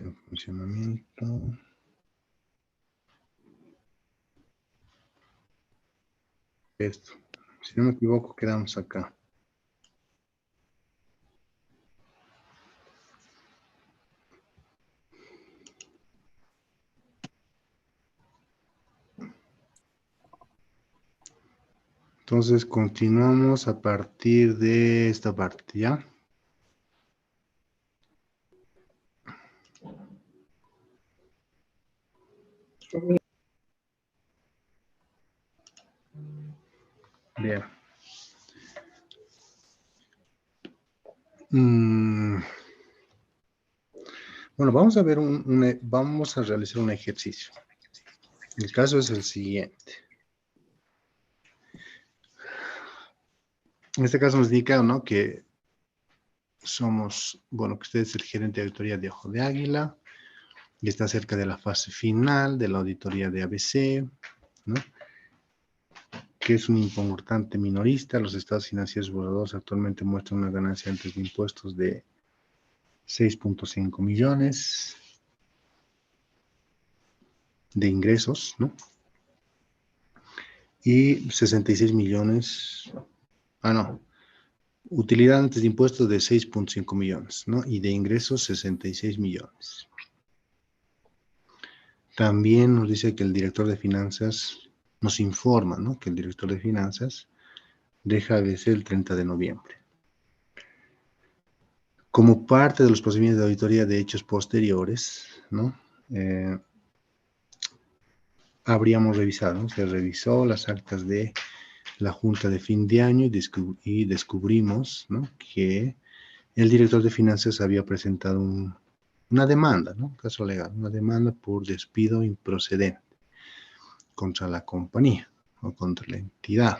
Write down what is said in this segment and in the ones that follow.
En funcionamiento. Esto. Si no me equivoco, quedamos acá. Entonces, continuamos a partir de esta parte, ¿ya? Bien. Bueno, vamos a ver vamos a realizar un ejercicio. El caso es el siguiente. En este caso nos indica, ¿no?, que somos, bueno, que usted es el gerente de auditoría de Ojo de Águila y está cerca de la fase final de la auditoría de ABC, ¿no?, que es un importante minorista. Los estados financieros evaluados actualmente muestran una ganancia antes de impuestos de 6.5 millones de ingresos, ¿no? Y 66 millones, utilidad antes de impuestos de 6.5 millones, ¿no? Y de ingresos 66 millones. También nos dice que el director de finanzas, nos informa, ¿no?, que el director de finanzas deja de ser el 30 de noviembre. Como parte de los procedimientos de auditoría de hechos posteriores, ¿no?, habríamos revisado, ¿no? Se revisó las actas de la junta de fin de año y descubrimos, ¿no?, que el director de finanzas había presentado una demanda, ¿no?, caso legal, una demanda por despido improcedente contra la compañía o contra la entidad,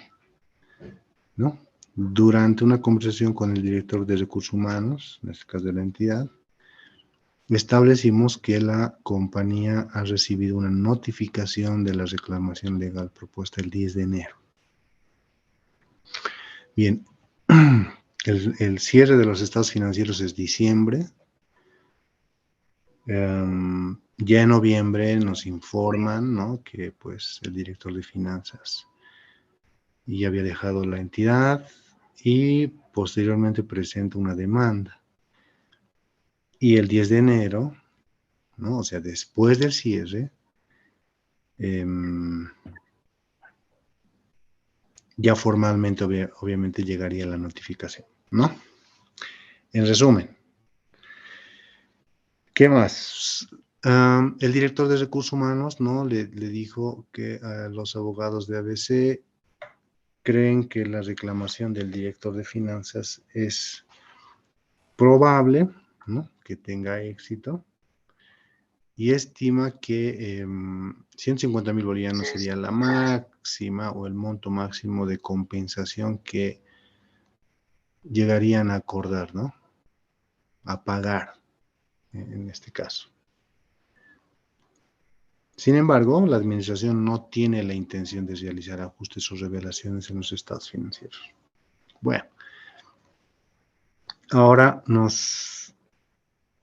¿no? Durante una conversación con el director de recursos humanos, en este caso de la entidad, establecimos que la compañía ha recibido una notificación de la reclamación legal propuesta el 10 de enero. Bien, el cierre de los estados financieros es diciembre. Ya en noviembre nos informan, ¿no?, que pues el director de finanzas ya había dejado la entidad y posteriormente presenta una demanda. Y el 10 de enero, ¿no?, o sea, después del cierre, ya formalmente, obviamente, llegaría la notificación, ¿no? En resumen, ¿qué más? El director de recursos humanos, ¿no?, le dijo que a los abogados de ABC creen que la reclamación del director de finanzas es probable, ¿no?, que tenga éxito, y estima que 150,000 bolivianos sería la máxima o el monto máximo de compensación que llegarían a acordar, ¿no?, a pagar en este caso. Sin embargo, la administración no tiene la intención de realizar ajustes o revelaciones en los estados financieros. Bueno, ahora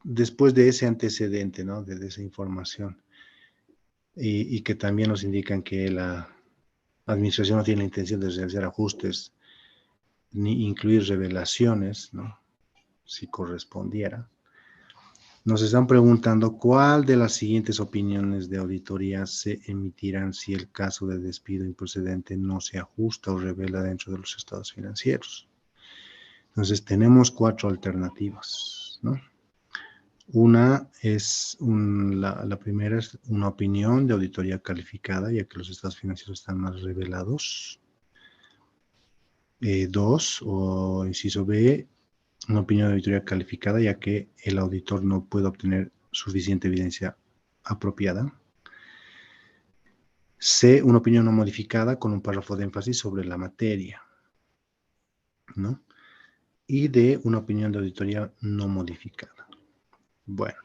después de ese antecedente, ¿no?, de esa información, y que también nos indican que la administración no tiene la intención de realizar ajustes ni incluir revelaciones, ¿no?, si correspondiera, nos están preguntando cuál de las siguientes opiniones de auditoría se emitirán si el caso de despido improcedente no se ajusta o revela dentro de los estados financieros. Entonces, tenemos 4 alternativas, ¿no? Una es, la primera es una opinión de auditoría calificada, ya que los estados financieros están más revelados. 2, o inciso B, una opinión de auditoría calificada, ya que el auditor no puede obtener suficiente evidencia apropiada. C, una opinión no modificada con un párrafo de énfasis sobre la materia, ¿no? Y D, una opinión de auditoría no modificada. Bueno,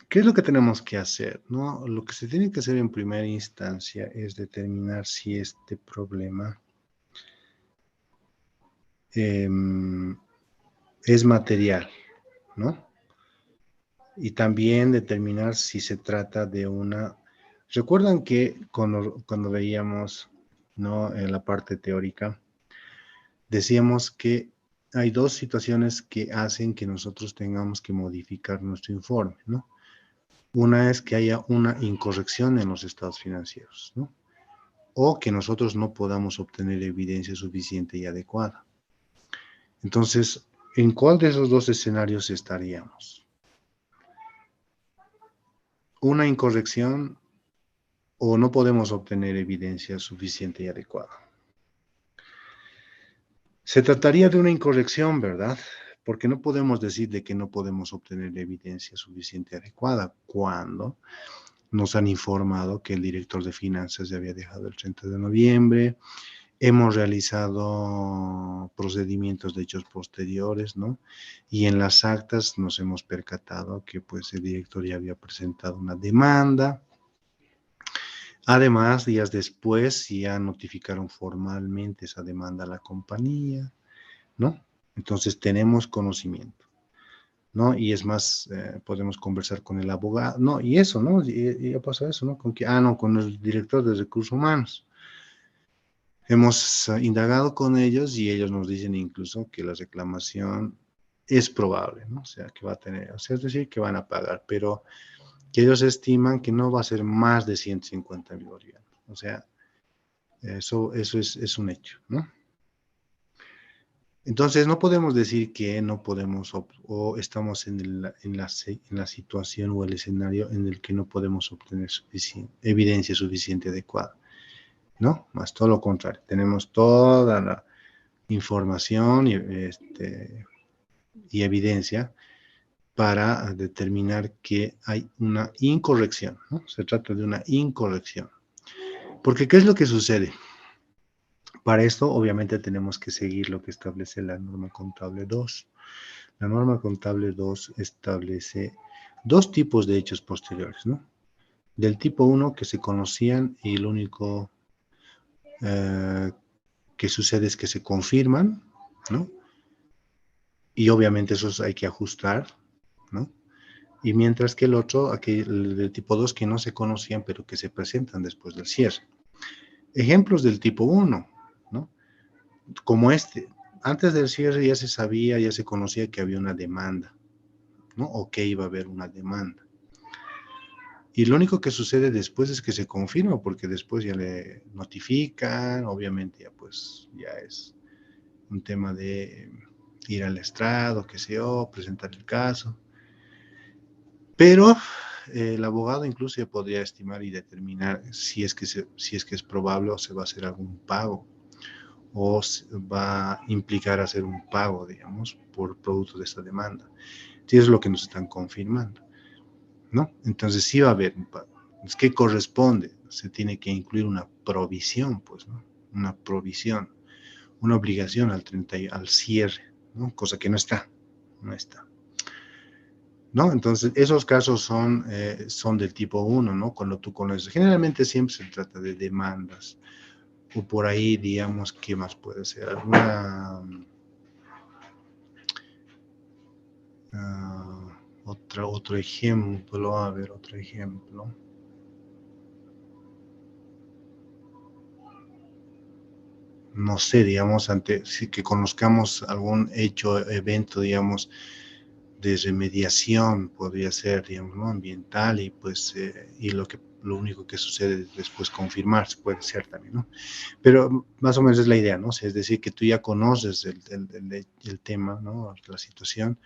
¿qué es lo que tenemos que hacer, no? Lo que se tiene que hacer en primera instancia es determinar si este problema es material, ¿no? Y también determinar si se trata de una... Recuerdan que cuando veíamos, ¿no?, en la parte teórica, decíamos que hay dos situaciones que hacen que nosotros tengamos que modificar nuestro informe, ¿no? Una es que haya una incorrección en los estados financieros, ¿no? O que nosotros no podamos obtener evidencia suficiente y adecuada. Entonces, ¿en cuál de esos dos escenarios estaríamos? Una incorrección o no podemos obtener evidencia suficiente y adecuada. Se trataría de una incorrección, ¿verdad? Porque no podemos decir de que no podemos obtener evidencia suficiente y adecuada cuando nos han informado que el director de finanzas ya había dejado el 30 de noviembre, hemos realizado procedimientos de hechos posteriores, ¿no? Y en las actas nos hemos percatado que pues el director ya había presentado una demanda. Además, días después ya notificaron formalmente esa demanda a la compañía, ¿no? Entonces tenemos conocimiento, ¿no? Y es más, podemos conversar con el abogado, ¿no? Y eso, ¿no? Y ya pasa eso, ¿no? No, con el director de recursos humanos. Hemos indagado con ellos y ellos nos dicen incluso que la reclamación es probable, ¿no? O sea, que va a tener, o sea, es decir, que van a pagar, pero que ellos estiman que no va a ser más de 150.000 bolivianos. O sea, eso es un hecho, ¿no? Entonces, no podemos decir que no podemos o estamos en la situación o el escenario en el que no podemos obtener evidencia suficiente adecuada, ¿no? Más todo lo contrario, tenemos toda la información y evidencia para determinar que hay una incorrección, ¿no? Se trata de una incorrección. Porque, ¿qué es lo que sucede? Para esto, obviamente, tenemos que seguir lo que establece la norma contable 2. La norma contable 2 establece dos tipos de hechos posteriores, ¿no? Del tipo 1 que se conocían y lo único que sucede es que se confirman, ¿no? Y obviamente esos hay que ajustar, ¿no? Y mientras que el otro, aquel del tipo 2 que no se conocían, pero que se presentan después del cierre. Ejemplos del tipo 1, ¿no? Como este. Antes del cierre ya se sabía, ya se conocía que había una demanda, ¿no? O que iba a haber una demanda. Y lo único que sucede después es que se confirma, porque después ya le notifican, obviamente ya pues ya es un tema de ir al estrado, qué sé yo, presentar el caso. Pero el abogado incluso ya podría estimar y determinar si es que es probable o se va a hacer algún pago o va a implicar hacer un pago, digamos, por producto de esta demanda. Sí, es lo que nos están confirmando, ¿no? Entonces sí va a haber un pago. ¿Qué corresponde? Se tiene que incluir una provisión, pues, ¿no? Una provisión, una obligación al cierre, ¿no? Cosa que no está, no está. ¿No? Entonces, esos casos son del tipo 1, ¿no? Cuando tú conoces. Generalmente siempre se trata de demandas. O por ahí, digamos, ¿qué más puede ser? Otro ejemplo, a ver, otro ejemplo. No sé, digamos, sí, que conozcamos algún hecho, evento, digamos, de remediación, podría ser, digamos, ¿no? Ambiental, y pues, y lo único que sucede es después confirmarse, puede ser también, ¿no? Pero más o menos es la idea, ¿no? O sea, es decir, que tú ya conoces el tema, ¿no? La situación,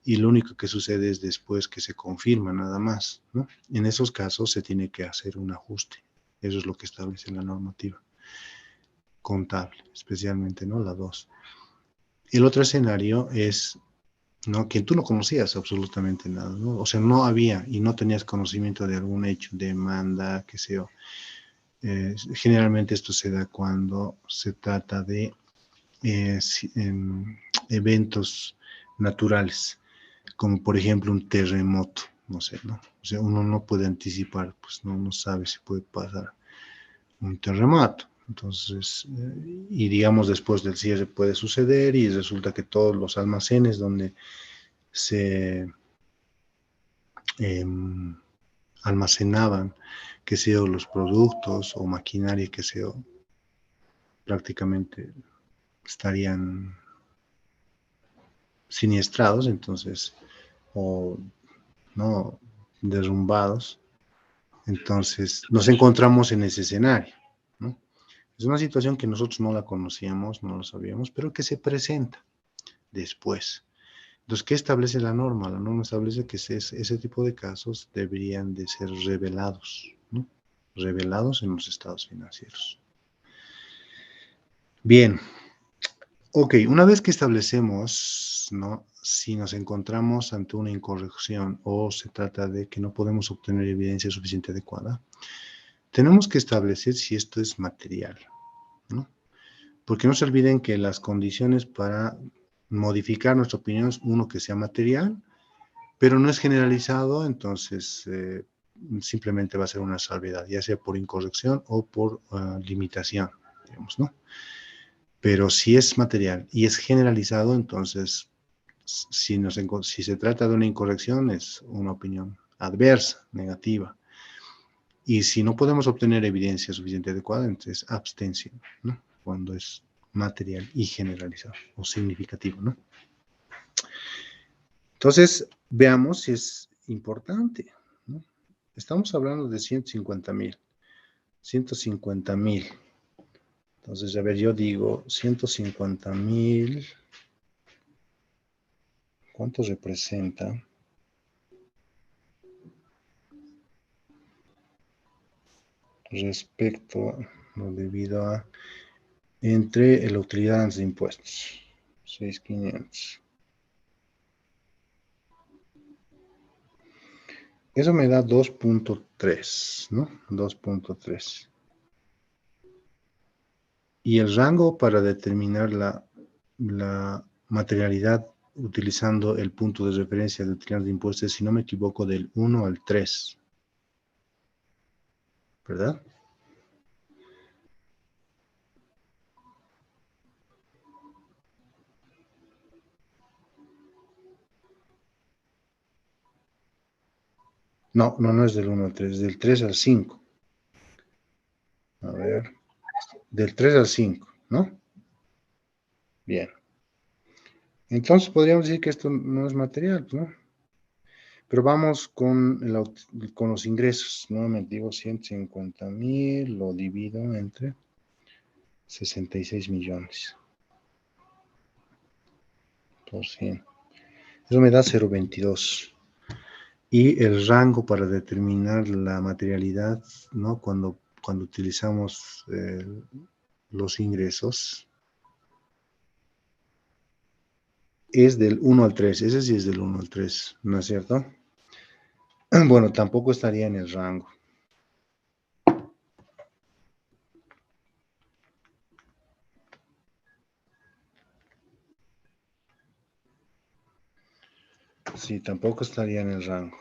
y lo único que sucede es después que se confirma nada más, ¿no? En esos casos se tiene que hacer un ajuste. Eso es lo que establece la normativa contable, especialmente, ¿no? La 2. El otro escenario es, ¿no? Que tú no conocías absolutamente nada, ¿no? O sea, no había y no tenías conocimiento de algún hecho, demanda, qué sé yo. Generalmente esto se da cuando se trata de eventos naturales, como por ejemplo un terremoto, no sé, ¿no? O sea, uno no puede anticipar, pues no sabe si puede pasar un terremoto. Entonces, y digamos después del cierre puede suceder y resulta que todos los almacenes donde se almacenaban, qué sé yo, los productos o maquinaria, qué sé yo, prácticamente estarían siniestrados, entonces, o no derrumbados. Entonces, nos encontramos en ese escenario, ¿no? Es una situación que nosotros no la conocíamos, no lo sabíamos, pero que se presenta después. Entonces, ¿qué establece la norma? La norma establece que ese tipo de casos deberían de ser revelados, ¿no? Revelados en los estados financieros. Bien, ok, una vez que establecemos, ¿no? Si nos encontramos ante una incorrección o se trata de que no podemos obtener evidencia suficiente adecuada, tenemos que establecer si esto es material, ¿no? Porque no se olviden que las condiciones para modificar nuestra opinión es uno que sea material, pero no es generalizado, entonces simplemente va a ser una salvedad, ya sea por incorrección o por limitación, digamos, ¿no? Pero si es material y es generalizado, entonces si se trata de una incorrección es una opinión adversa, negativa. Y si no podemos obtener evidencia suficiente adecuada, entonces abstención, ¿no? Cuando es material y generalizado o significativo, ¿no? Entonces, veamos si es importante, ¿no? Estamos hablando de 150,000. 150,000. Entonces, a ver, yo digo 150,000. ¿Cuánto representa? Respecto, lo debido a, entre la utilidad de impuestos. 6,500. Eso me da 2,3, ¿no? 2,3. Y el rango para determinar la materialidad utilizando el punto de referencia de utilidad de impuestos, si no me equivoco, del 1 al 3, ¿verdad? No, no, no es del 1 al 3, del 3 al 5. A ver, del 3 al 5, ¿no? Bien. Entonces podríamos decir que esto no es material, ¿no? Pero vamos con los ingresos. Nuevamente digo 150,000, lo divido entre 66 millones por 100. Eso me da 0,22. Y el rango para determinar la materialidad, ¿no? Cuando utilizamos los ingresos, es del 1 al 3. Ese sí es del 1 al 3, ¿no es cierto? Bueno, tampoco estaría en el rango. Sí, tampoco estaría en el rango.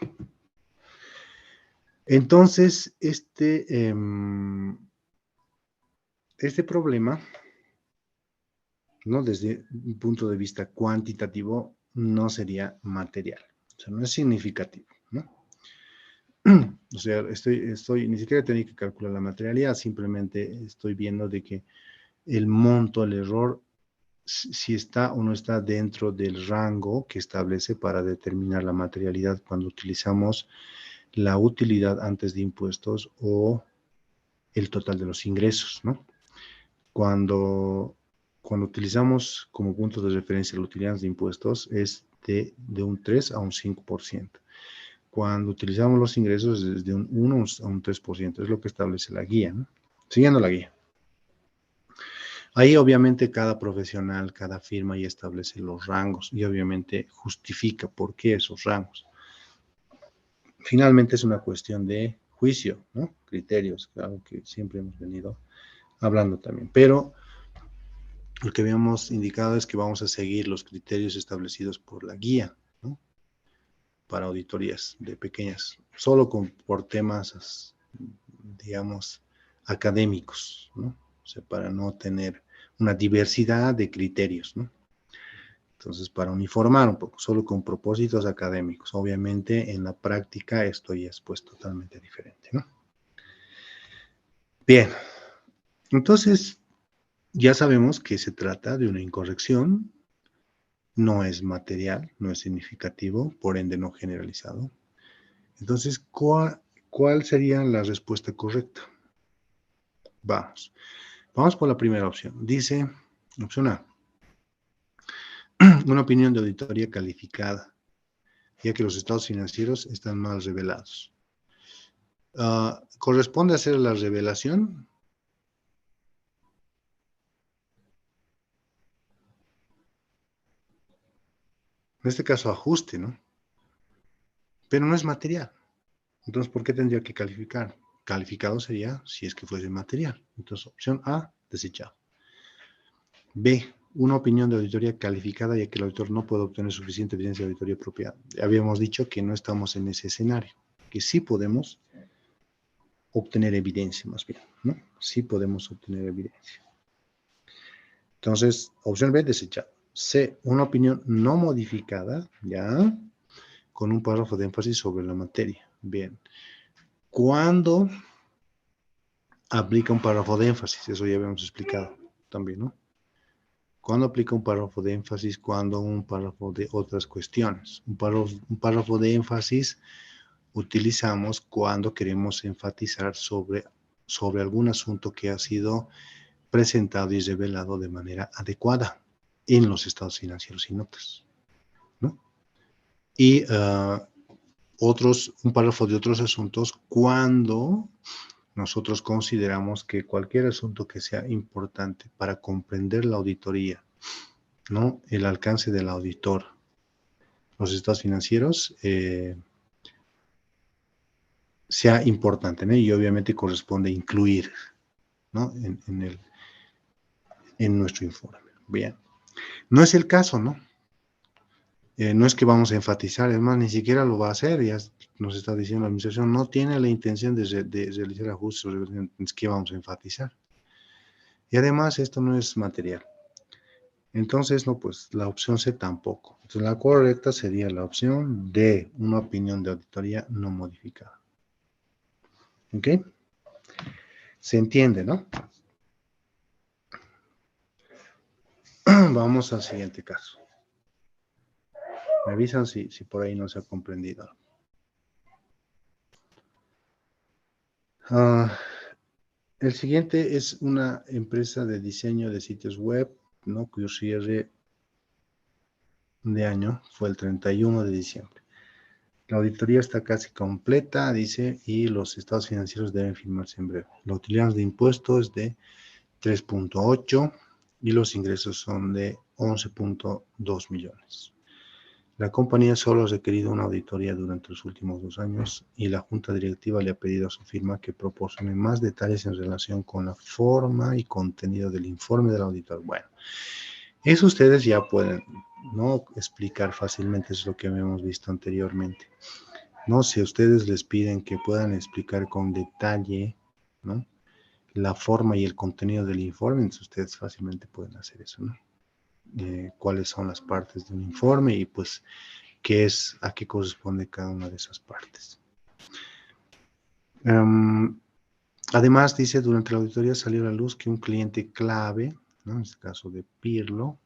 Entonces, este problema, ¿no? Desde un punto de vista cuantitativo, no sería material. O sea, no es significativo, ¿no? O sea, ni siquiera tenía que calcular la materialidad, simplemente estoy viendo de que el monto, el error, si está o no está dentro del rango que establece para determinar la materialidad cuando utilizamos la utilidad antes de impuestos o el total de los ingresos, ¿no? Cuando, cuando utilizamos como punto de referencia la utilidad de impuestos es de un 3 a un 5%. Cuando utilizamos los ingresos es de un 1 a un 3%, es lo que establece la guía, ¿no? Siguiendo la guía. Ahí obviamente cada profesional, cada firma ya establece los rangos y obviamente justifica por qué esos rangos. Finalmente es una cuestión de juicio, ¿no? Criterios, claro que siempre hemos venido hablando también. Pero lo que habíamos indicado es que vamos a seguir los criterios establecidos por la guía, ¿no? Para auditorías de pequeñas, solo por temas, digamos, académicos, ¿no? O sea, para no tener una diversidad de criterios, ¿no? Entonces, para uniformar un poco, solo con propósitos académicos. Obviamente, en la práctica esto ya es pues totalmente diferente, ¿no? Bien, entonces ya sabemos que se trata de una incorrección, no es material, no es significativo, por ende no generalizado. Entonces, ¿cuál sería la respuesta correcta? Vamos por la primera opción. Dice, opción A, una opinión de auditoría calificada, ya que los estados financieros están mal revelados. ¿Corresponde hacer la revelación? En este caso, ajuste, ¿no? Pero no es material. Entonces, ¿por qué tendría que calificar? Calificado sería si es que fuese material. Entonces, opción A, desechado. B, una opinión de auditoría calificada, ya que el auditor no puede obtener suficiente evidencia de auditoría propia. Habíamos dicho que no estamos en ese escenario, que sí podemos obtener evidencia, más bien, ¿no? Sí podemos obtener evidencia. Entonces, opción B, desechado. C, una opinión no modificada, ya, con un párrafo de énfasis sobre la materia. Bien. ¿Cuándo aplica un párrafo de énfasis? Eso ya habíamos explicado también, ¿no? ¿Cuándo aplica un párrafo de énfasis? Cuando un párrafo de otras cuestiones. Un párrafo de énfasis utilizamos cuando queremos enfatizar sobre algún asunto que ha sido presentado y revelado de manera adecuada en los estados financieros y notas, ¿no? Y un párrafo de otros asuntos cuando nosotros consideramos que cualquier asunto que sea importante para comprender la auditoría, ¿no? El alcance del auditor, los estados financieros, sea importante, ¿no? Y obviamente corresponde incluir, ¿no? En nuestro informe. Bien. No es el caso, ¿no? No es que vamos a enfatizar, es más, ni siquiera lo va a hacer, ya nos está diciendo la administración, no tiene la intención de realizar ajustes, es que vamos a enfatizar. Y además, esto no es material. Entonces, no, pues la opción C tampoco. Entonces, la correcta sería la opción D, una opinión de auditoría no modificada. ¿Ok? Se entiende, ¿no? Vamos al siguiente caso. Me avisan si por ahí no se ha comprendido. El siguiente es una empresa de diseño de sitios web, ¿no? Cuyo cierre de año fue el 31 de diciembre. La auditoría está casi completa, dice, y los estados financieros deben firmarse en breve. La utilidad de impuestos es de 3.8 y los ingresos son de 11.2 millones. La compañía solo ha requerido una auditoría durante los últimos 2 años y la junta directiva le ha pedido a su firma que proporcione más detalles en relación con la forma y contenido del informe del auditor. Bueno, eso ustedes ya pueden, ¿no? Explicar fácilmente, es lo que habíamos visto anteriormente. No, si a ustedes les piden que puedan explicar con detalle, ¿no? La forma y el contenido del informe, entonces ustedes fácilmente pueden hacer eso, ¿no? Cuáles son las partes de un informe y pues a qué corresponde cada una de esas partes. Además, dice, durante la auditoría salió a la luz que un cliente clave, ¿no? En este caso de Pirlo,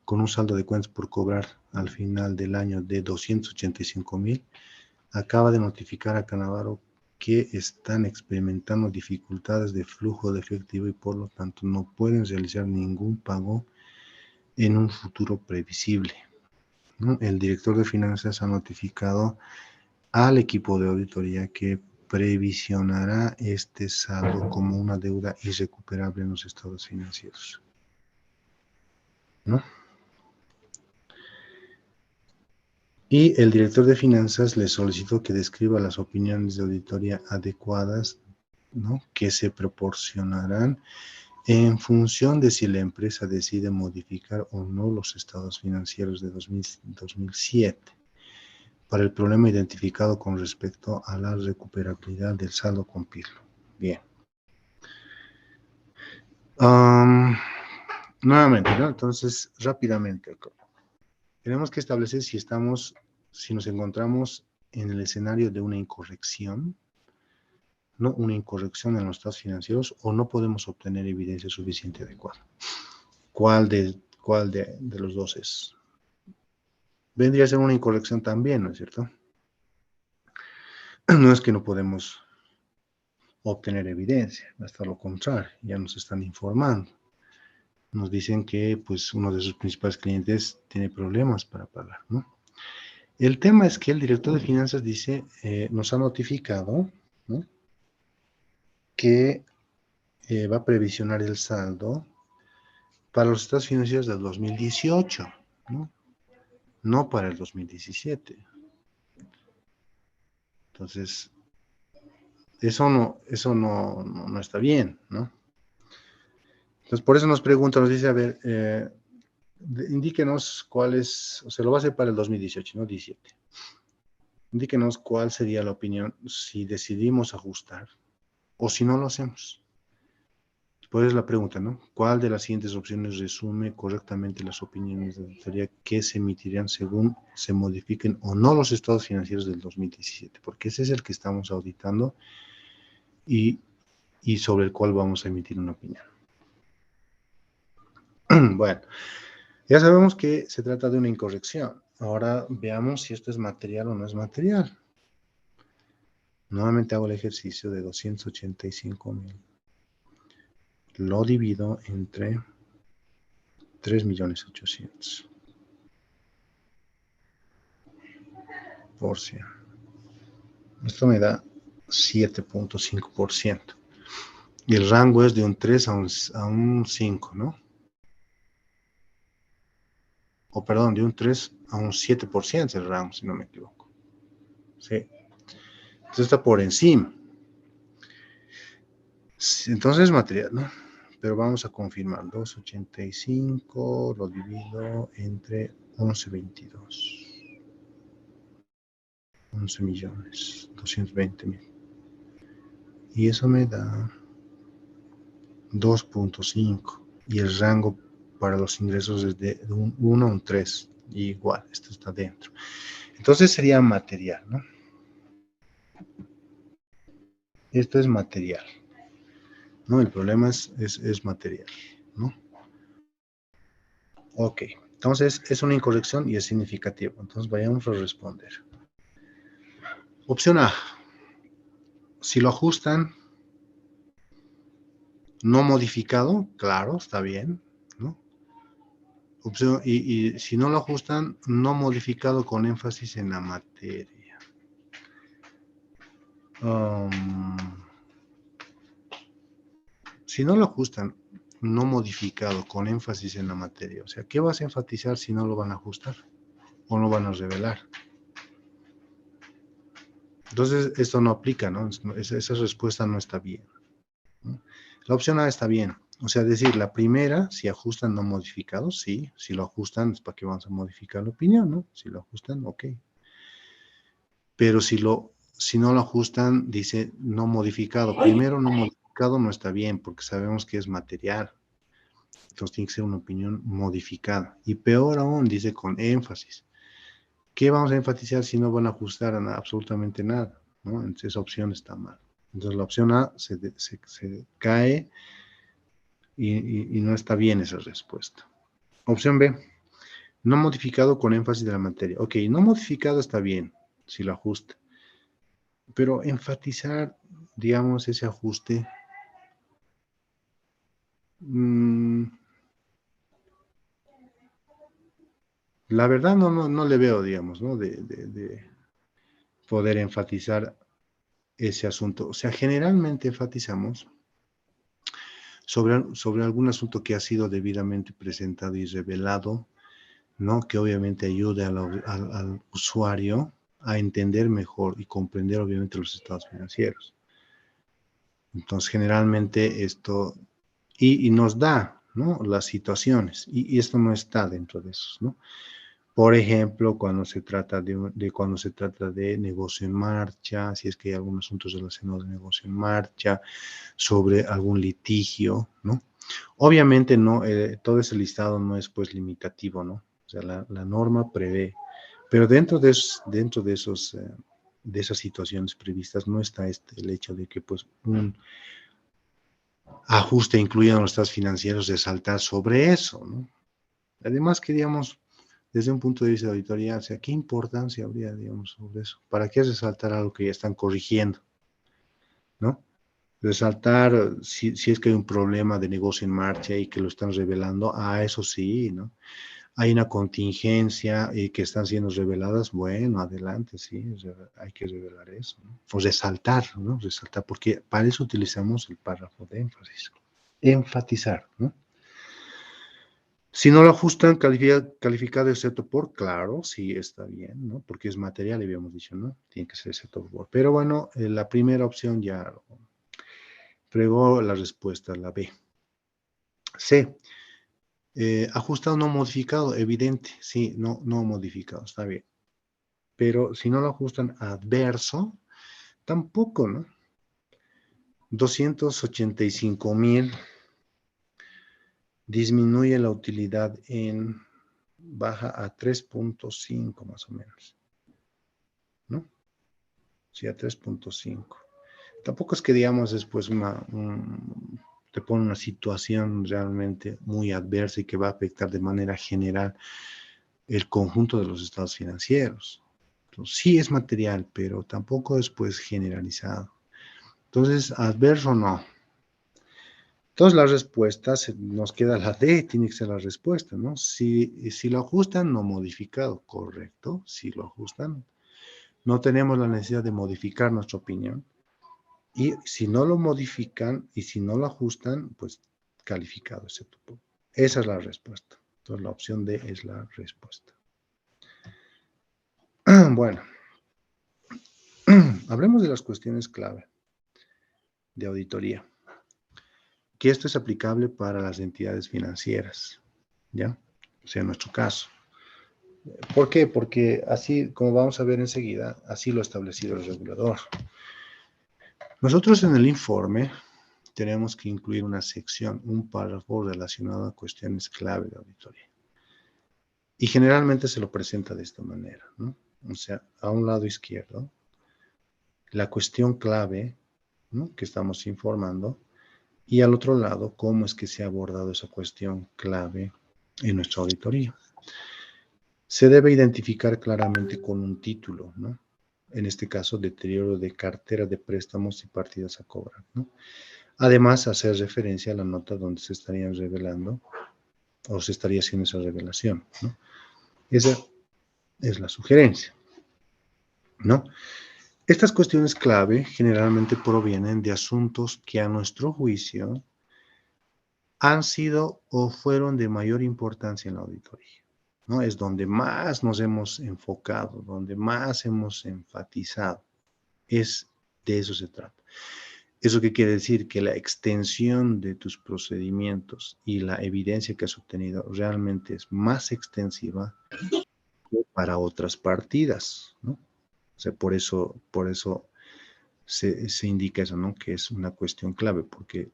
con un saldo de cuentas por cobrar al final del año de 285,000, acaba de notificar a Canavaro que están experimentando dificultades de flujo de efectivo y por lo tanto no pueden realizar ningún pago en un futuro previsible, ¿no? El director de finanzas ha notificado al equipo de auditoría que previsionará este saldo como una deuda irrecuperable en los estados financieros, ¿no? Y el director de finanzas le solicitó que describa las opiniones de auditoría adecuadas, ¿no? Que se proporcionarán en función de si la empresa decide modificar o no los estados financieros de 2007 para el problema identificado con respecto a la recuperabilidad del saldo con Pirlo. Bien. Nuevamente, ¿no? Entonces, rápidamente, tenemos que establecer si nos encontramos en el escenario de una incorrección, ¿no? Una incorrección en los estados financieros o no podemos obtener evidencia suficiente adecuada. ¿Cuál de los dos es? Vendría a ser una incorrección también, ¿no es cierto? No es que no podemos obtener evidencia, hasta lo contrario, ya nos están informando. Nos dicen que pues uno de sus principales clientes tiene problemas para pagar, ¿no? El tema es que el director de finanzas dice, nos ha notificado, ¿no? Que va a previsionar el saldo para los estados financieros del 2018, ¿no? No para el 2017. Entonces, eso no está bien, ¿no? Entonces, por eso nos pregunta, nos dice, a ver, indíquenos cuál es, o sea, lo va a hacer para el 2018, no 17. Indíquenos cuál sería la opinión si decidimos ajustar o si no lo hacemos. Pues es la pregunta, ¿no? ¿Cuál de las siguientes opciones resume correctamente las opiniones de la auditoría que se emitirán según se modifiquen o no los estados financieros del 2017? Porque ese es el que estamos auditando y sobre el cual vamos a emitir una opinión. Bueno, ya sabemos que se trata de una incorrección. Ahora veamos si esto es material o no es material. Nuevamente hago el ejercicio de 285,000. Lo divido entre 3,800,000 por 100. Esto me da 7,5%. Y el rango es de un 3 a un 5, ¿no? O perdón, de un 3 a un 7% el rango, si no me equivoco. Sí. Entonces está por encima. Entonces es material, ¿no? Pero vamos a confirmar. 285 lo divido entre 11,22. 11,220,000. Y eso me da 2,5. Y el rango para los ingresos es de un 1 a un 3. Y igual, esto está dentro. Entonces sería material, ¿no? Esto es material, ¿no? El problema es material, ¿no? Ok, entonces es una incorrección y es significativo. Entonces vayamos a responder. Opción A. Si lo ajustan no modificado, claro, está bien, ¿no? Opción, y si no lo ajustan, no modificado con énfasis en la materia. Si no lo ajustan, no modificado con énfasis en la materia. O sea, ¿qué vas a enfatizar si no lo van a ajustar o no van a revelar? Entonces, esto no aplica, ¿no? Esa respuesta no está bien, ¿no? La opción A está bien. O sea, decir, la primera, si ajustan no modificados, sí. Si lo ajustan, es para que vamos a modificar la opinión, ¿no? Si lo ajustan, ok. Pero si no lo ajustan, dice no modificado. Primero, no modificado no está bien, porque sabemos que es material. Entonces tiene que ser una opinión modificada. Y peor aún, dice con énfasis. ¿Qué vamos a enfatizar si no van a ajustar a absolutamente nada? ¿No? Entonces esa opción está mal. Entonces la opción A se cae y no está bien esa respuesta. Opción B, no modificado con énfasis de la materia. Ok, no modificado está bien, si lo ajusta. Pero enfatizar, digamos, ese ajuste, la verdad no le veo, digamos, ¿no? De poder enfatizar ese asunto. O sea, generalmente enfatizamos sobre algún asunto que ha sido debidamente presentado y revelado, ¿no? Que obviamente ayude al usuario a entender mejor y comprender obviamente los estados financieros. Entonces, generalmente esto, y nos da, ¿no? Las situaciones, y esto no está dentro de esos, ¿no? Por ejemplo, cuando se trata de negocio en marcha, si es que hay algún asunto relacionado de negocio en marcha, sobre algún litigio, ¿no? Obviamente no, todo ese listado no es pues limitativo, ¿no? O sea, la norma prevé, pero dentro de esos, de esas situaciones previstas no está el hecho de que pues un ajuste incluido en los estados financieros de saltar sobre eso, ¿no? Además que, digamos, desde un punto de vista de auditoría, o sea, ¿qué importancia habría, digamos, sobre eso? ¿Para qué resaltar algo que ya están corrigiendo, ¿no? Resaltar si es que hay un problema de negocio en marcha y que lo están revelando, eso sí, ¿no? Hay una contingencia y que están siendo reveladas, bueno, adelante, sí, hay que revelar eso, ¿no? O resaltar, ¿no? Resaltar, porque para eso utilizamos el párrafo de énfasis. Enfatizar, ¿no? Si no lo ajustan, calificado excepto por, claro, sí está bien, ¿no? Porque es material, habíamos dicho, ¿no? Tiene que ser excepto por. Pero bueno, la primera opción ya fregó la respuesta, la B. C. Ajustado no modificado, evidente, sí, no modificado, está bien. Pero si no lo ajustan adverso, tampoco, ¿no? 285,000 disminuye la utilidad baja a 3.5 más o menos, ¿no? Sí, a 3.5. Tampoco es que digamos después te pone una situación realmente muy adversa y que va a afectar de manera general el conjunto de los estados financieros. Entonces, sí es material, pero tampoco es pues generalizado. Entonces, adverso no. Entonces, la respuesta, nos queda la D, tiene que ser la respuesta, ¿no? Si lo ajustan, no modificado, correcto. Si lo ajustan, no tenemos la necesidad de modificar nuestra opinión. Y si no lo modifican y si no lo ajustan, pues calificado, excepto por. Esa es la respuesta. Entonces, la opción D es la respuesta. Bueno, hablemos de las cuestiones clave de auditoría, que esto es aplicable para las entidades financieras, ¿ya? O sea, en nuestro caso. ¿Por qué? Porque así, como vamos a ver enseguida, así lo ha establecido el regulador. Nosotros en el informe tenemos que incluir una sección, un párrafo relacionado a cuestiones clave de auditoría. Y generalmente se lo presenta de esta manera, ¿no? O sea, a un lado izquierdo, la cuestión clave, ¿no?, que estamos informando, y al otro lado, cómo es que se ha abordado esa cuestión clave en nuestra auditoría. Se debe identificar claramente con un título, ¿no? En este caso, deterioro de cartera de préstamos y partidas a cobrar, ¿no? Además, hacer referencia a la nota donde se estarían revelando o se estaría haciendo esa revelación, ¿no? Esa es la sugerencia, ¿no? Estas cuestiones clave generalmente provienen de asuntos que a nuestro juicio han sido o fueron de mayor importancia en la auditoría, ¿no? Es donde más nos hemos enfocado, donde más hemos enfatizado. De eso se trata. ¿Eso qué quiere decir? Que la extensión de tus procedimientos y la evidencia que has obtenido realmente es más extensiva que para otras partidas, ¿no? O sea, por eso se indica eso, ¿no? Que es una cuestión clave, porque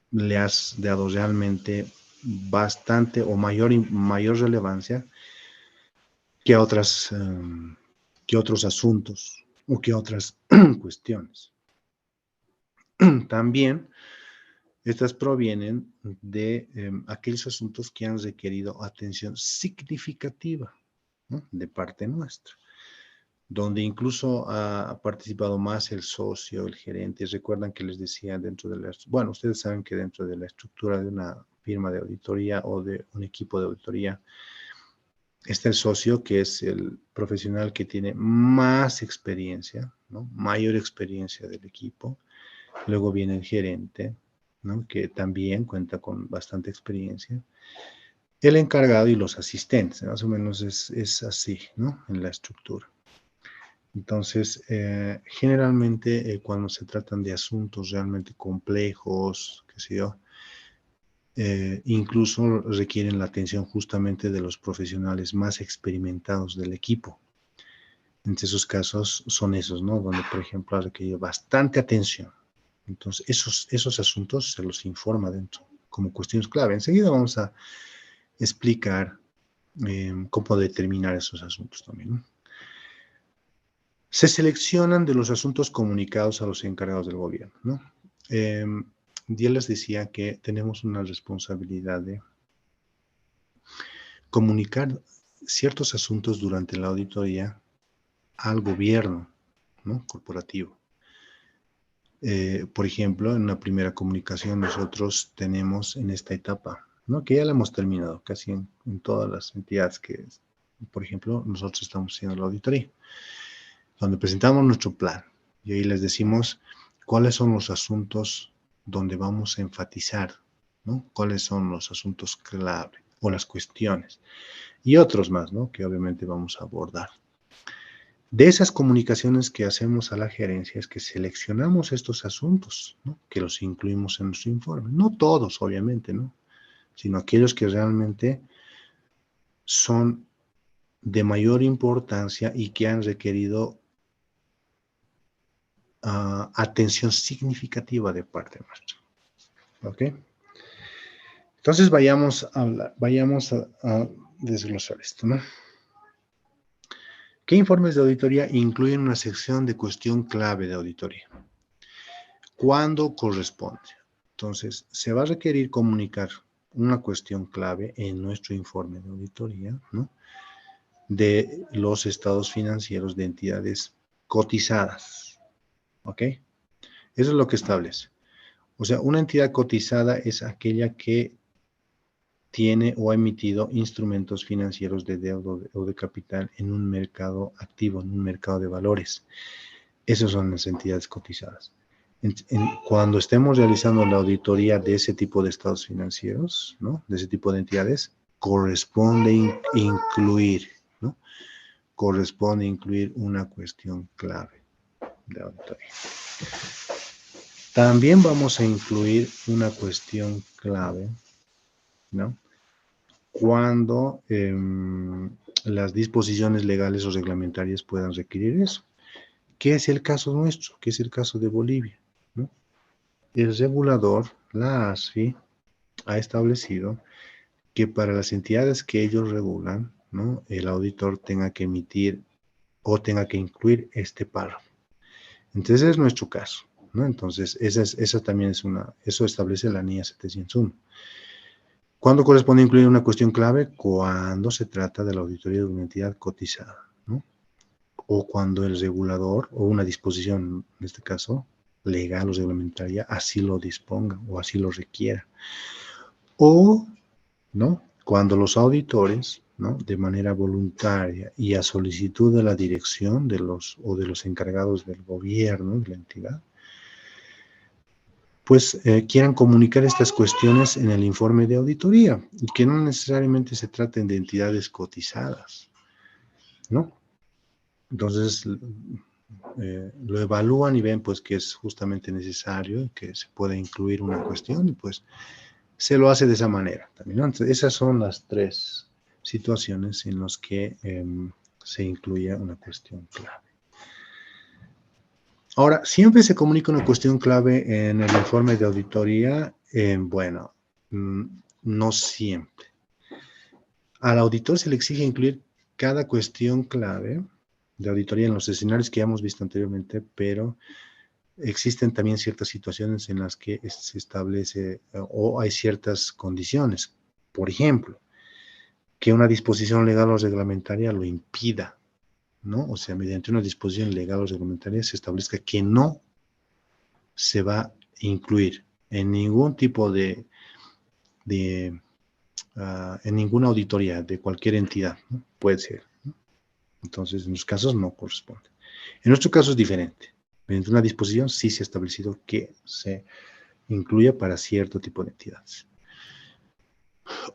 le has dado realmente bastante o mayor relevancia que a que otros asuntos o que otras cuestiones. También estas provienen de aquellos asuntos que han requerido atención significativa, ¿no?, de parte nuestra, donde incluso ha participado más el socio, el gerente. Recuerdan que les decía bueno, ustedes saben que dentro de la estructura de una firma de auditoría o de un equipo de auditoría está el socio, que es el profesional que tiene más experiencia, ¿no?, mayor experiencia del equipo. Luego viene el gerente, ¿no?, que también cuenta con bastante experiencia. El encargado y los asistentes, más o menos es así, ¿no?, en la estructura. Entonces, generalmente cuando se tratan de asuntos realmente complejos, qué sé yo, incluso requieren la atención justamente de los profesionales más experimentados del equipo. Entre esos casos son esos, ¿no?, donde, por ejemplo, ha requerido bastante atención, Entonces, esos asuntos se los informa dentro como cuestiones clave. Enseguida vamos a explicar cómo determinar esos asuntos también, ¿no? Se seleccionan de los asuntos comunicados a los encargados del gobierno, ¿no? Ya les decía que tenemos una responsabilidad de comunicar ciertos asuntos durante la auditoría al gobierno, ¿no? Corporativo. Por ejemplo, en una primera comunicación nosotros tenemos en esta etapa, ¿no? Que ya la hemos terminado casi en todas las entidades que, por ejemplo, nosotros estamos haciendo la auditoría, donde presentamos nuestro plan y ahí les decimos cuáles son los asuntos donde vamos a enfatizar, ¿no? Cuáles son los asuntos clave o las cuestiones y otros más, ¿no? Que obviamente vamos a abordar. De esas comunicaciones que hacemos a la gerencia es que seleccionamos estos asuntos, ¿no? Que los incluimos en nuestro informe. No todos, obviamente, ¿no? Sino aquellos que realmente son de mayor importancia y que han requerido atención significativa de parte nuestra. ¿Ok? Entonces vayamos a desglosar esto, ¿no? ¿Qué informes de auditoría incluyen una sección de cuestión clave de auditoría? ¿Cuándo corresponde? Entonces, se va a requerir comunicar una cuestión clave en nuestro informe de auditoría, ¿no? De los estados financieros de entidades cotizadas. ¿Ok? Eso es lo que establece. O sea, una entidad cotizada es aquella que tiene o ha emitido instrumentos financieros de deuda o de capital en un mercado activo, en un mercado de valores. Esas son las entidades cotizadas. Cuando estemos realizando la auditoría de ese tipo de estados financieros, ¿no? De ese tipo de entidades, corresponde incluir, ¿no? Corresponde incluir una cuestión clave de auditoría. También vamos a incluir una cuestión clave, ¿no? Cuando las disposiciones legales o reglamentarias puedan requerir eso. ¿Qué es el caso nuestro? ¿Qué es el caso de Bolivia? ¿No? El regulador, la ASFI, ha establecido que para las entidades que ellos regulan, ¿no? El auditor tenga que emitir o tenga que incluir este párrafo. Entonces, es nuestro caso, ¿no? Entonces, esa también es eso establece la NIA 701. ¿Cuándo corresponde incluir una cuestión clave? Cuando se trata de la auditoría de una entidad cotizada, ¿no? O cuando el regulador o una disposición, en este caso, legal o reglamentaria, así lo disponga o así lo requiera. O, ¿no? Cuando los auditores, ¿no? De manera voluntaria y a solicitud de la dirección de los encargados del gobierno de la entidad, pues quieran comunicar estas cuestiones en el informe de auditoría y que no necesariamente se traten de entidades cotizadas, ¿no? Entonces, lo evalúan y ven pues que es justamente necesario que se pueda incluir una cuestión y pues se lo hace de esa manera también, ¿no? Entonces, esas son las tres situaciones en las que se incluye una cuestión clave. Ahora, siempre se comunica una cuestión clave en el informe de auditoría. Bueno, no siempre. Al auditor se le exige incluir cada cuestión clave de auditoría en los escenarios que ya hemos visto anteriormente, pero existen también ciertas situaciones en las que se establece o hay ciertas condiciones. Por ejemplo, que una disposición legal o reglamentaria lo impida, ¿no? O sea, mediante una disposición legal o reglamentaria se establezca que no se va a incluir en ningún tipo en ninguna auditoría de cualquier entidad, ¿no? Puede ser, ¿no? Entonces, en los casos no corresponde. En nuestro caso es diferente. Mediante una disposición sí se ha establecido que se incluya para cierto tipo de entidades.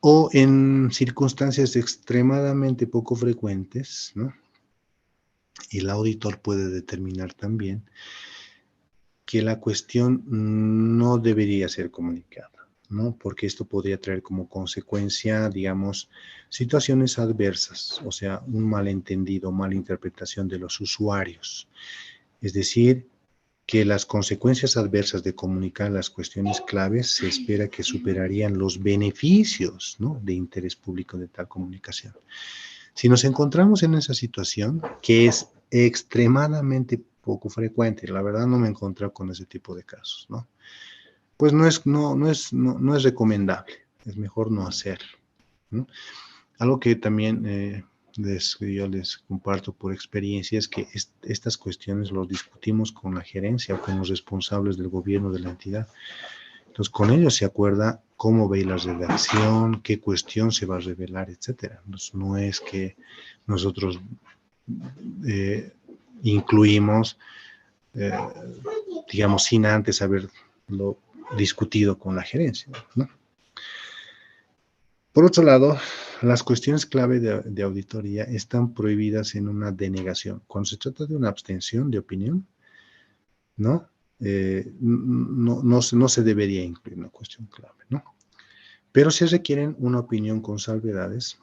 O en circunstancias extremadamente poco frecuentes, ¿no? El auditor puede determinar también que la cuestión no debería ser comunicada, ¿no? Porque esto podría traer como consecuencia, digamos, situaciones adversas, o sea, un malentendido, mala interpretación de los usuarios. Es decir, que las consecuencias adversas de comunicar las cuestiones claves se espera que superarían los beneficios, ¿no?, de interés público de tal comunicación. Si nos encontramos en esa situación, que es extremadamente poco frecuente, la verdad no me he encontrado con ese tipo de casos, ¿no? Pues no es recomendable, es mejor no hacerlo, ¿no? Algo que también yo les comparto por experiencia es que estas cuestiones los discutimos con la gerencia o con los responsables del gobierno de la entidad. Entonces, con ellos se acuerda cómo ve la redacción, qué cuestión se va a revelar, etcétera. Entonces, no es que nosotros incluimos, eh, digamos, sin antes haberlo discutido con la gerencia, ¿no? Por otro lado, las cuestiones clave de auditoría están prohibidas en una denegación. Cuando se trata de una abstención de opinión, ¿no? No se debería incluir una cuestión clave, ¿no? Pero se requieren una opinión con salvedades,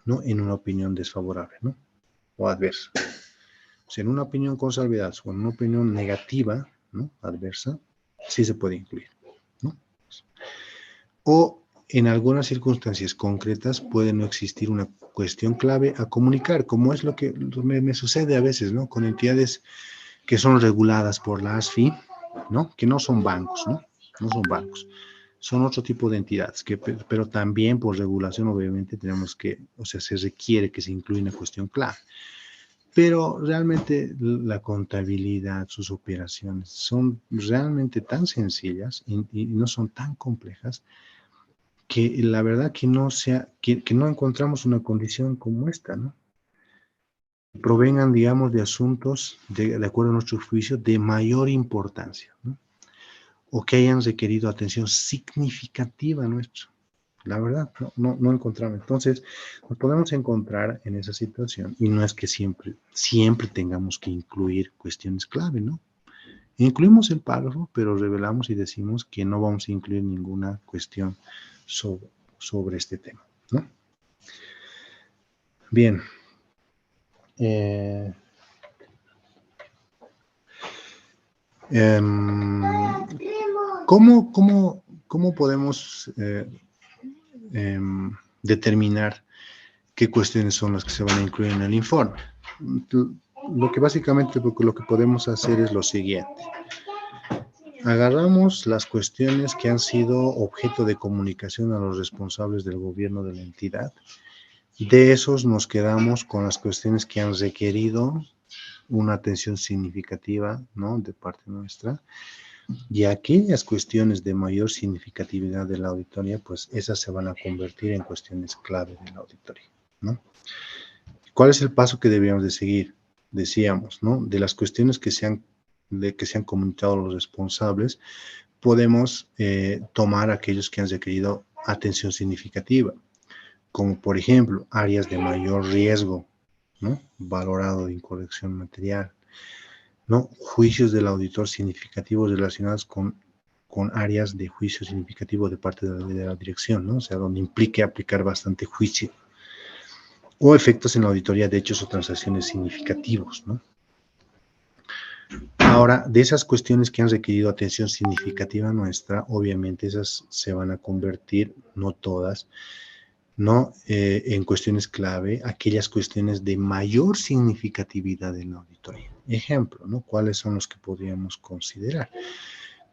¿no?, en una opinión desfavorable, ¿no?, o adversa. O sea, en una opinión con salvedades o en una opinión negativa, ¿no?, adversa, sí se puede incluir, ¿no? O en algunas circunstancias concretas puede no existir una cuestión clave a comunicar, como es lo que me sucede a veces, ¿no?, con entidades que son reguladas por la ASFI, ¿no?, que no son bancos, ¿no? No son bancos. Son otro tipo de entidades, pero también por regulación obviamente tenemos que, o sea, se requiere que se incluya una cuestión clave. Pero realmente la contabilidad, sus operaciones son realmente tan sencillas y no son tan complejas que la verdad que que no encontramos una condición como esta, ¿no? Provengan, digamos, de asuntos, de acuerdo a nuestro juicio, de mayor importancia, ¿no?, o que hayan requerido atención significativa nuestra. La verdad, no encontramos. Entonces, nos podemos encontrar en esa situación y no es que siempre tengamos que incluir cuestiones clave, ¿no? Incluimos el párrafo, pero revelamos y decimos que no vamos a incluir ninguna cuestión sobre este tema, ¿no? Bien. ¿Cómo podemos determinar qué cuestiones son las que se van a incluir en el informe? Básicamente lo que podemos hacer es lo siguiente. Agarramos las cuestiones que han sido objeto de comunicación a los responsables del gobierno de la entidad. De esos nos quedamos con las cuestiones que han requerido una atención significativa, ¿no?, de parte nuestra. Y aquellas cuestiones de mayor significatividad de la auditoría, pues esas se van a convertir en cuestiones clave de la auditoría, ¿no? ¿Cuál es el paso que debíamos de seguir? Decíamos, ¿no?, de las cuestiones que se han comunicado a los responsables, podemos tomar aquellos que han requerido atención significativa, como por ejemplo, áreas de mayor riesgo, ¿no?, valorado de incorrección material, ¿no?, juicios del auditor significativos relacionados con áreas de juicio significativo de parte de la dirección, ¿no?, o sea, donde implique aplicar bastante juicio, o efectos en la auditoría de hechos o transacciones significativos, ¿no? Ahora, de esas cuestiones que han requerido atención significativa nuestra, obviamente esas se van a convertir, no todas, ¿no?, en cuestiones clave, aquellas cuestiones de mayor significatividad en la auditoría. Ejemplo, ¿no?, ¿cuáles son los que podríamos considerar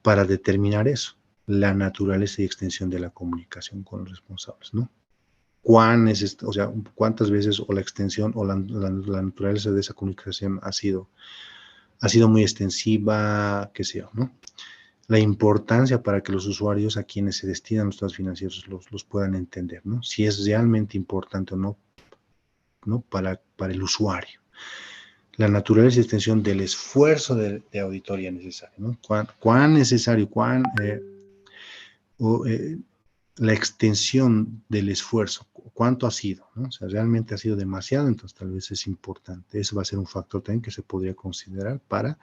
para determinar eso? La naturaleza y extensión de la comunicación con los responsables, ¿no? O sea, cuántas veces o la extensión o la naturaleza de esa comunicación ha sido muy extensiva, qué sé yo, ¿no? La importancia para que los usuarios a quienes se destinan los estados financieros los puedan entender, ¿no? Si es realmente importante o no, ¿no?, para el usuario. La naturaleza y extensión del esfuerzo de auditoría necesario, ¿no? Cuán necesario, la extensión del esfuerzo, cuánto ha sido, ¿no? O sea, realmente ha sido demasiado, entonces tal vez es importante. Eso va a ser un factor también que se podría considerar para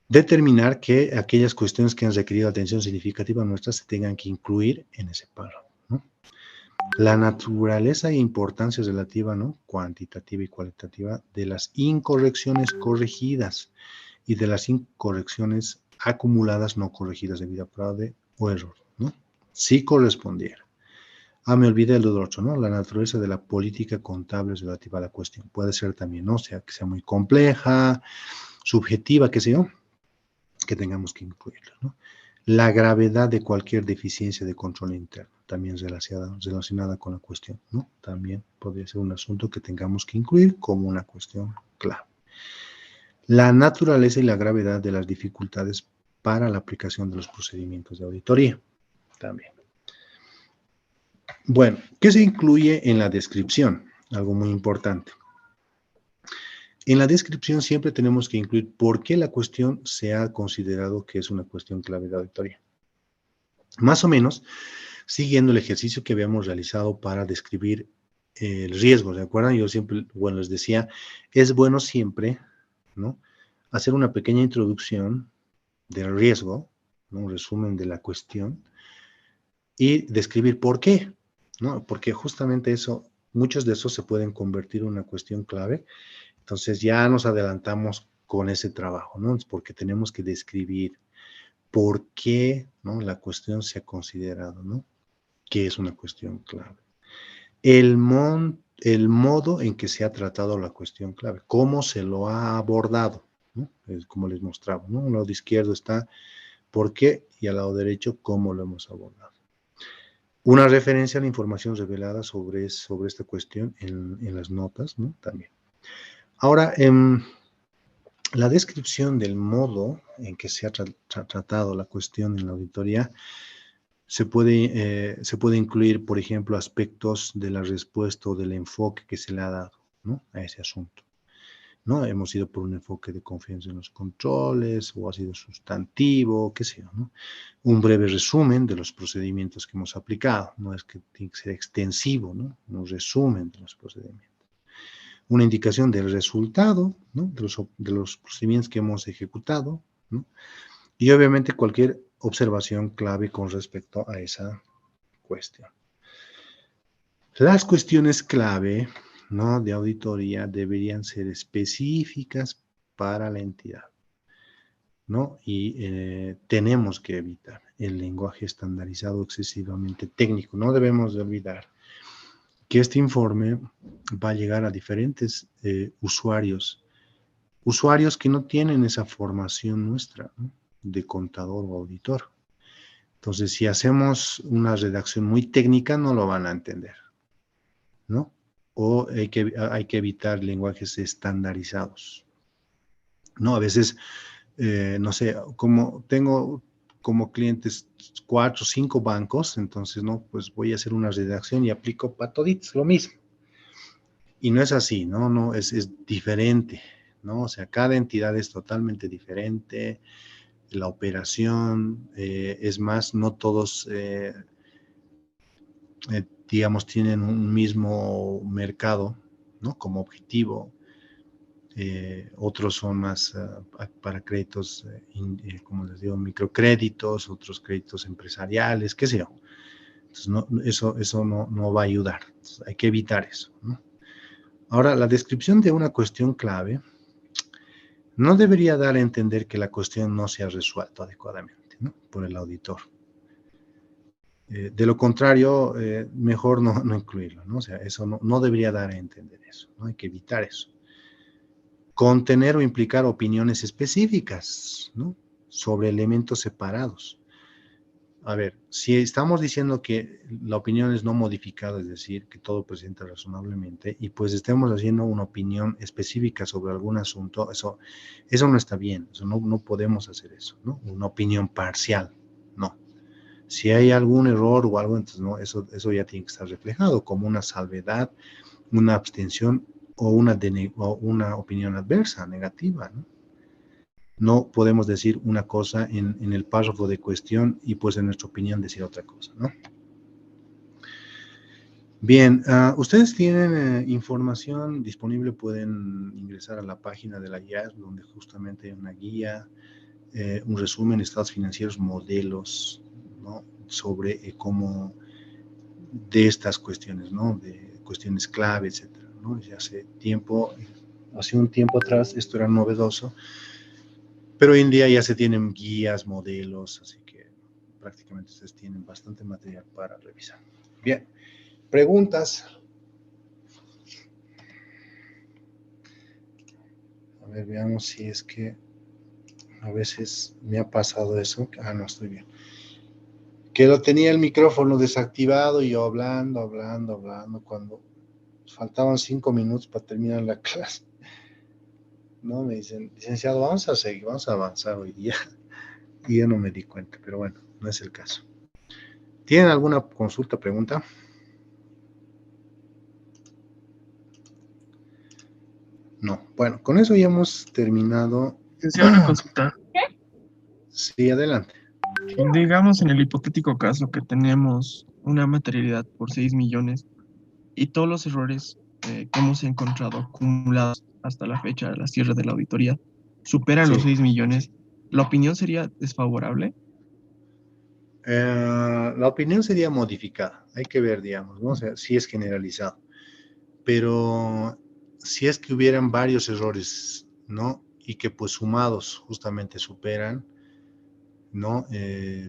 determinar que aquellas cuestiones que han requerido atención significativa nuestra se tengan que incluir en ese párrafo, ¿no? La naturaleza e importancia relativa, ¿no?, cuantitativa y cualitativa, de las incorrecciones corregidas y de las incorrecciones acumuladas no corregidas debido a fraude o error, ¿no? Si correspondiera. Me olvidé el otro, ¿no? La naturaleza de la política contable es relativa a la cuestión. Puede ser también, ¿no? O sea, que sea muy compleja, subjetiva, qué sé yo, que tengamos que incluirlo, ¿no? La gravedad de cualquier deficiencia de control interno, también relacionada con la cuestión, ¿no? También podría ser un asunto que tengamos que incluir como una cuestión clave. La naturaleza y la gravedad de las dificultades para la aplicación de los procedimientos de auditoría, también. Bueno, ¿qué se incluye en la descripción? Algo muy importante. En la descripción siempre tenemos que incluir por qué la cuestión se ha considerado que es una cuestión clave de auditoría. Más o menos, siguiendo el ejercicio que habíamos realizado para describir el riesgo, ¿de acuerdo? Yo siempre, bueno, les decía, es bueno siempre, ¿no? Hacer una pequeña introducción del riesgo, ¿no? Un resumen de la cuestión y describir por qué, ¿no? Porque justamente eso, muchos de esos se pueden convertir en una cuestión clave. Entonces ya nos adelantamos con ese trabajo, ¿no? Porque tenemos que describir por qué, ¿no? La cuestión se ha considerado, ¿no? Que es una cuestión clave. El modo en que se ha tratado la cuestión clave, cómo se lo ha abordado, ¿no? Es como les mostraba, ¿no? Al lado izquierdo está por qué y al lado derecho cómo lo hemos abordado. Una referencia a la información revelada sobre esta cuestión en las notas, ¿no? También. Ahora, la descripción del modo en que se ha tratado la cuestión en la auditoría se puede incluir, por ejemplo, aspectos de la respuesta o del enfoque que se le ha dado, ¿no? A ese asunto, ¿no? Hemos ido por un enfoque de confianza en los controles o ha sido sustantivo, qué sé yo, ¿no? Un breve resumen de los procedimientos que hemos aplicado, no es que tiene que ser extensivo, ¿no? Un resumen de los procedimientos. Una indicación del resultado, ¿no? De los procedimientos que hemos ejecutado, ¿no? Y obviamente cualquier observación clave con respecto a esa cuestión. Las cuestiones clave, ¿no? De auditoría deberían ser específicas para la entidad, ¿no? Y tenemos que evitar el lenguaje estandarizado excesivamente técnico. No debemos de olvidar que este informe va a llegar a diferentes usuarios que no tienen esa formación nuestra, ¿no? De contador o auditor. Entonces, si hacemos una redacción muy técnica, no lo van a entender, ¿no? O hay que evitar lenguajes estandarizados, ¿no? A veces, no sé, como tengo como clientes 4 o 5 bancos, entonces, ¿no? Pues voy a hacer una redacción y aplico para toditos lo mismo. Y no es así, ¿no? No, es diferente, ¿no? O sea, cada entidad es totalmente diferente, la operación, es más, no todos, digamos, tienen un mismo mercado, ¿no? Como objetivo. Otros son más para créditos, como les digo, microcréditos, otros créditos empresariales, qué sé yo. Entonces, eso no va a ayudar. Entonces, hay que evitar eso, ¿no? Ahora, la descripción de una cuestión clave no debería dar a entender que la cuestión no se ha resuelto adecuadamente, ¿no? Por el auditor. De lo contrario, mejor no incluirlo, ¿no? O sea, eso no debería dar a entender eso, ¿no? Hay que evitar eso. Contener o implicar opiniones específicas, ¿no? Sobre elementos separados. A ver, si estamos diciendo que la opinión es no modificada, es decir, que todo presenta razonablemente, y pues estemos haciendo una opinión específica sobre algún asunto, eso no está bien, eso no podemos hacer eso, ¿no? Una opinión parcial, no. Si hay algún error o algo, entonces no, eso ya tiene que estar reflejado como una salvedad, una abstención o una opinión adversa, negativa, ¿no? No podemos decir una cosa en el párrafo de cuestión y pues en nuestra opinión decir otra cosa, ¿no? Bien, ustedes tienen información disponible, pueden ingresar a la página de la IAS, donde justamente hay una guía, un resumen, estados financieros, modelos, ¿no? Sobre cómo de estas cuestiones, ¿no? De cuestiones clave, etcétera, ¿no? hace un tiempo atrás esto era novedoso, Pero hoy en día ya se tienen guías, modelos, así que prácticamente ustedes tienen bastante material para revisar. Bien, preguntas. A ver, veamos si es que a veces me ha pasado eso. Ah, no, estoy bien. Que lo tenía el micrófono desactivado y yo hablando, cuando faltaban 5 minutos para terminar la clase. No, me dicen, licenciado, vamos a seguir, vamos a avanzar hoy día. Y yo no me di cuenta, pero bueno, no es el caso. ¿Tienen alguna consulta, pregunta? No. Bueno, con eso ya hemos terminado. Licenciado, una consulta. Sí, adelante. Digamos en el hipotético caso que tenemos una materialidad por 6 millones y todos los errores que hemos encontrado acumulados hasta la fecha de la cierre de la auditoría superan Sí. los 6 millones, ¿la opinión sería desfavorable? La opinión sería modificada. Hay que ver, digamos, ¿no? O sea, si es generalizado. Pero si es que hubieran varios errores, ¿no? Y que pues sumados justamente superan, ¿no?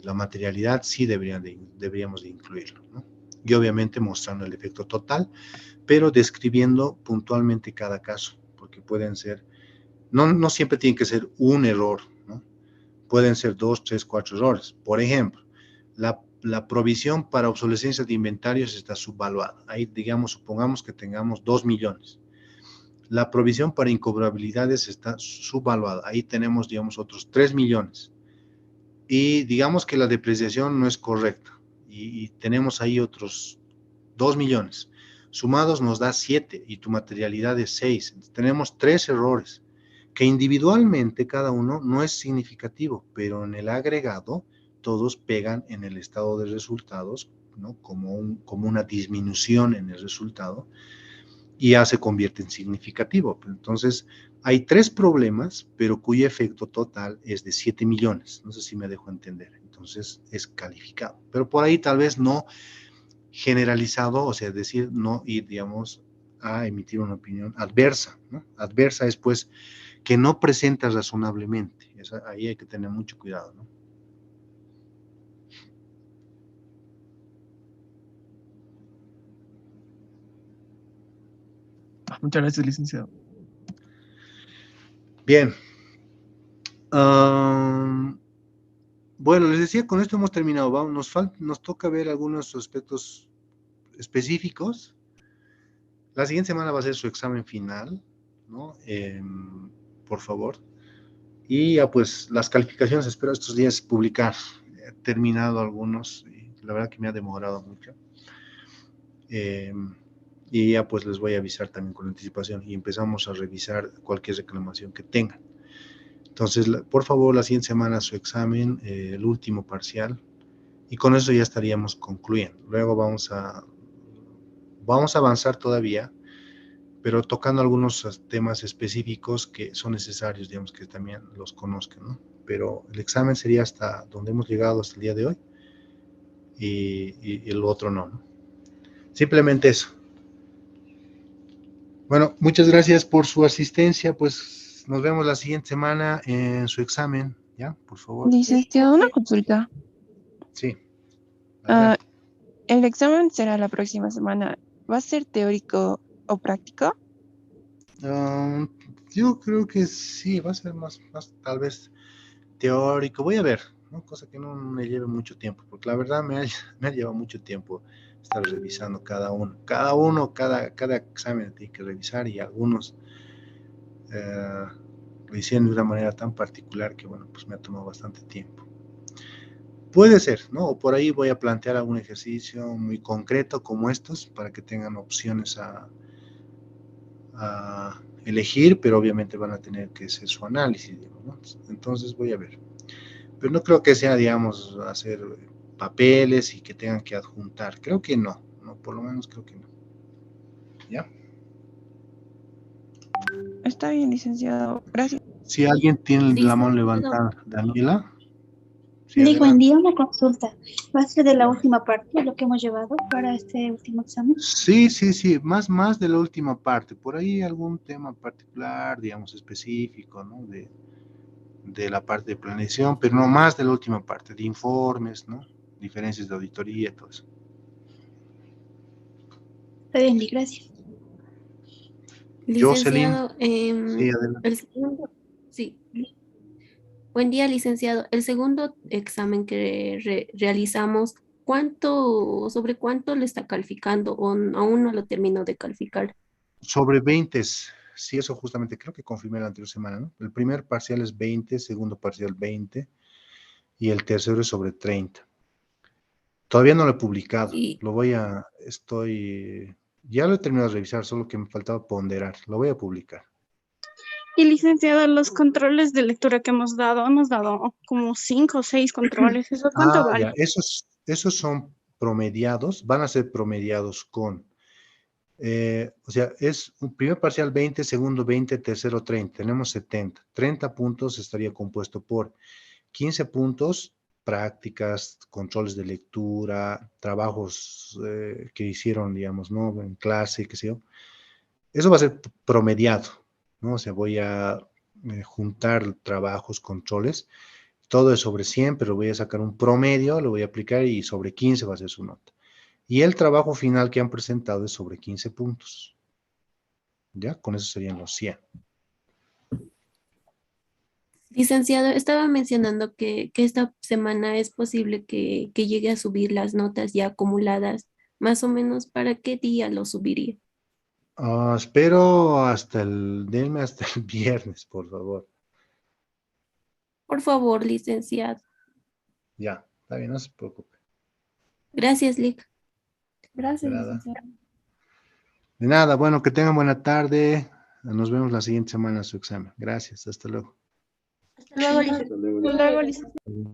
La materialidad sí deberíamos de incluirlo, ¿no? Y obviamente mostrando el efecto total, pero describiendo puntualmente cada caso, porque pueden ser, no siempre tiene que ser un error, ¿no? Pueden ser 2, 3, 4 errores. Por ejemplo, la provisión para obsolescencia de inventarios está subvaluada. Ahí, digamos, supongamos que tengamos 2 millones. La provisión para incobrabilidades está subvaluada. Ahí tenemos, digamos, otros 3 millones. Y digamos que la depreciación no es correcta. Y tenemos ahí otros 2 millones. Sumados nos da 7 y tu materialidad es 6. Entonces, tenemos 3 errores que individualmente cada uno no es significativo, pero en el agregado todos pegan en el estado de resultados, ¿no? Como una disminución en el resultado y ya se convierte en significativo. Entonces, hay 3 problemas, pero cuyo efecto total es de 7 millones. No sé si me dejo entender. Entonces, es calificado. Pero por ahí tal vez no generalizado, o sea, decir no ir, digamos, a emitir una opinión adversa, ¿no? Adversa es, pues, que no presenta razonablemente. Ahí hay que tener mucho cuidado, ¿no? Muchas gracias, licenciado. Bien. Bueno, les decía, con esto hemos terminado. Nos toca ver algunos aspectos específicos. La siguiente semana va a ser su examen final, ¿no? Por favor. Y ya pues las calificaciones espero estos días publicar. He terminado algunos y la verdad que me ha demorado mucho. Y ya pues les voy a avisar también con anticipación y empezamos a revisar cualquier reclamación que tengan. Entonces, por favor, la siguiente semana su examen, el último parcial, y con eso ya estaríamos concluyendo. Luego vamos a avanzar todavía, pero tocando algunos temas específicos que son necesarios, digamos, que también los conozcan, ¿no? Pero el examen sería hasta donde hemos llegado hasta el día de hoy y el otro no, ¿no? Simplemente eso. Bueno, muchas gracias por su asistencia, pues nos vemos la siguiente semana en su examen, ¿ya? Por favor. Licenciado, una consulta. Sí, Ah, adelante. el examen será la próxima semana. ¿Va a ser teórico o práctico? Um, yo creo que sí, va a ser más tal vez teórico. Voy a ver, ¿no? Cosa que no me lleve mucho tiempo, porque la verdad me ha llevado mucho tiempo estar revisando cada uno. Cada examen tiene que revisar y algunos lo hicieron de una manera tan particular que, bueno, pues me ha tomado bastante tiempo. Puede ser, ¿no? O por ahí voy a plantear algún ejercicio muy concreto como estos para que tengan opciones a elegir, pero obviamente van a tener que hacer su análisis, digamos, ¿no? Entonces voy a ver. Pero no creo que sea, digamos, hacer papeles y que tengan que adjuntar. Creo que no, por lo menos creo que no. ¿Ya? Está bien, licenciado. Gracias. Si alguien tiene la mano Licenciado, levantada, Daniela, sí, digo, adelante. envía una consulta. ¿Va a ser de la última parte lo que hemos llevado para este último examen? Sí, más de la última parte. Por ahí algún tema particular, digamos, específico, ¿no? de la parte de planeación, pero no más de la última parte, de informes, ¿no? Diferencias de auditoría y todo eso. Está bien, Lick, gracias. Jocelyn, Licenciado, sí, adelante. el segundo, sí. Buen día, licenciado. El segundo examen que realizamos, sobre cuánto le está calificando o aún no lo termino de calificar? Sobre 20, sí, eso justamente creo que confirmé la anterior semana, ¿no? El primer parcial es 20, segundo parcial 20 y el tercero es sobre 30. Todavía no lo he publicado, Y, ya lo he terminado de revisar, solo que me faltaba ponderar, lo voy a publicar. Y licenciada, los controles de lectura que hemos dado como 5 o 6 controles. ¿Eso cuánto vale? Ya, esos son promediados, van a ser promediados con, o sea, es un primer parcial 20, segundo 20, tercero 30, tenemos 70. 30 puntos estaría compuesto por 15 puntos, prácticas, controles de lectura, trabajos que hicieron, digamos, ¿no? En clase, qué sé yo. Eso va a ser promediado, ¿no? O sea, voy a juntar trabajos, controles, todo es sobre 100, pero voy a sacar un promedio, lo voy a aplicar y sobre 15 va a ser su nota. Y el trabajo final que han presentado es sobre 15 puntos. ¿Ya? Con eso serían los 100. licenciado, estaba mencionando que esta semana es posible que llegue a subir las notas ya acumuladas. Más o menos, ¿para qué día lo subiría? Espero denme hasta el viernes, por favor. Por favor, licenciado. Ya, está bien, no se preocupe. Gracias, Lic. Gracias, De nada. licenciado. De nada, bueno, que tengan buena tarde. Nos vemos la siguiente semana en su examen. Gracias, hasta luego. Hasta luego, licenciada. Luego, licenciada.